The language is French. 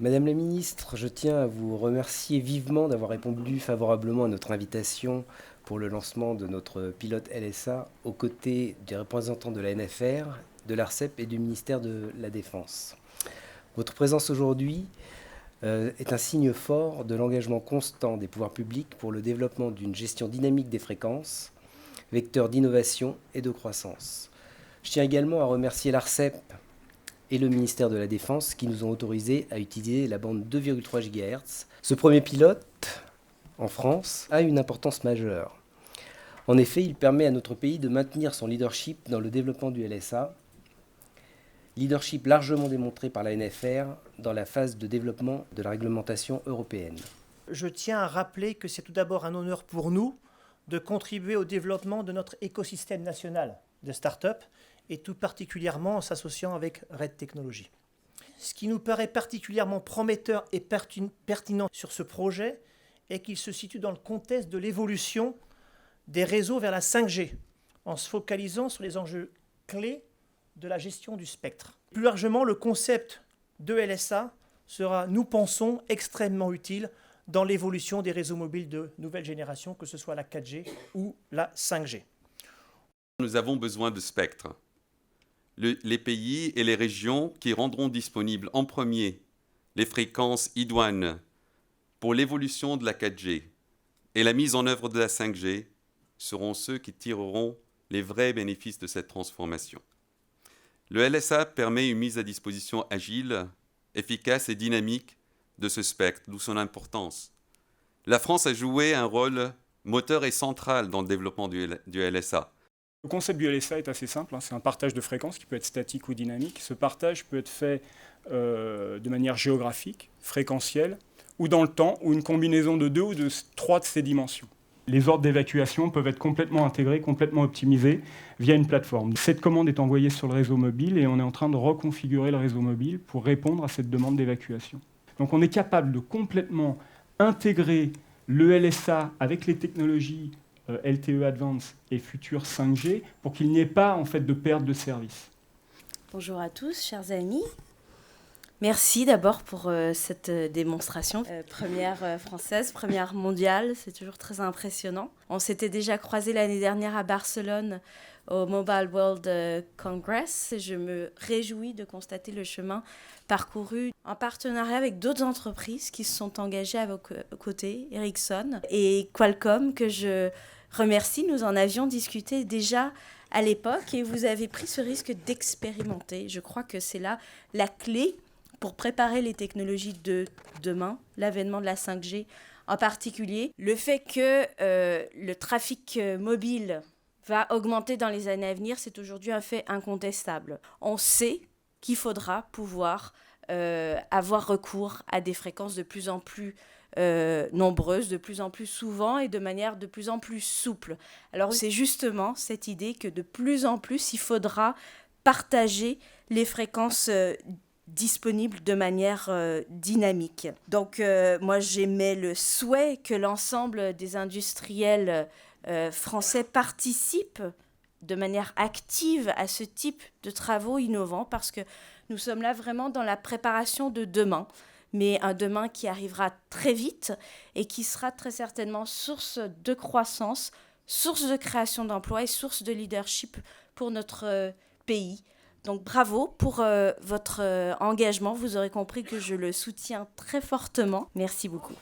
Madame la ministre, je tiens à vous remercier vivement d'avoir répondu favorablement à notre invitation pour le lancement de notre pilote LSA aux côtés des représentants de la NFR, de l'ARCEP et du ministère de la Défense. Votre présence aujourd'hui est un signe fort de l'engagement constant des pouvoirs publics pour le développement d'une gestion dynamique des fréquences, vecteur d'innovation et de croissance. Je tiens également à remercier l'ARCEP et le ministère de la Défense qui nous ont autorisé à utiliser la bande 2,3 GHz. Ce premier pilote, en France, a une importance majeure. En effet, il permet à notre pays de maintenir son leadership dans le développement du LSA, leadership largement démontré par la NFR dans la phase de développement de la réglementation européenne. Je tiens à rappeler que c'est tout d'abord un honneur pour nous de contribuer au développement de notre écosystème national de start-up et tout particulièrement en s'associant avec Red Technologies. Ce qui nous paraît particulièrement prometteur et pertinent sur ce projet est qu'il se situe dans le contexte de l'évolution des réseaux vers la 5G, en se focalisant sur les enjeux clés de la gestion du spectre. Plus largement, le concept de LSA sera, nous pensons, extrêmement utile dans l'évolution des réseaux mobiles de nouvelle génération, que ce soit la 4G ou la 5G. Nous avons besoin de spectre. Les pays et les régions qui rendront disponibles en premier les fréquences idoines pour l'évolution de la 4G et la mise en œuvre de la 5G seront ceux qui tireront les vrais bénéfices de cette transformation. Le LSA permet une mise à disposition agile, efficace et dynamique de ce spectre, d'où son importance. La France a joué un rôle moteur et central dans le développement du LSA. Le concept du LSA est assez simple, c'est un partage de fréquences qui peut être statique ou dynamique. Ce partage peut être fait de manière géographique, fréquentielle, ou dans le temps, ou une combinaison de 2 ou de 3 de ces dimensions. Les ordres d'évacuation peuvent être complètement intégrés, complètement optimisés via une plateforme. Cette commande est envoyée sur le réseau mobile et on est en train de reconfigurer le réseau mobile pour répondre à cette demande d'évacuation. Donc on est capable de complètement intégrer le LSA avec les technologies LTE Advanced et futur 5G pour qu'il n'y ait pas en fait de perte de service. Bonjour à tous, chers amis. Merci d'abord pour cette démonstration. Première française, première mondiale, c'est toujours très impressionnant. On s'était déjà croisés l'année dernière à Barcelone au Mobile World Congress. Je me réjouis de constater le chemin parcouru en partenariat avec d'autres entreprises qui se sont engagées à vos côtés, Ericsson et Qualcomm, que je remercie. Nous en avions discuté déjà à l'époque et vous avez pris ce risque d'expérimenter. Je crois que c'est là la clé pour préparer les technologies de demain, l'avènement de la 5G en particulier. Le fait que le trafic mobile va augmenter dans les années à venir, c'est aujourd'hui un fait incontestable. On sait qu'il faudra pouvoir avoir recours à des fréquences de plus en plus nombreuses, de plus en plus souvent et de manière de plus en plus souple. Alors c'est justement cette idée que de plus en plus, il faudra partager les fréquences disponibles de manière dynamique. Donc moi j'émets le souhait que l'ensemble des industriels français participent de manière active à ce type de travaux innovants parce que nous sommes là vraiment dans la préparation de demain, mais un demain qui arrivera très vite et qui sera très certainement source de croissance, source de création d'emplois et source de leadership pour notre pays. Donc bravo pour votre engagement, vous aurez compris que je le soutiens très fortement. Merci beaucoup.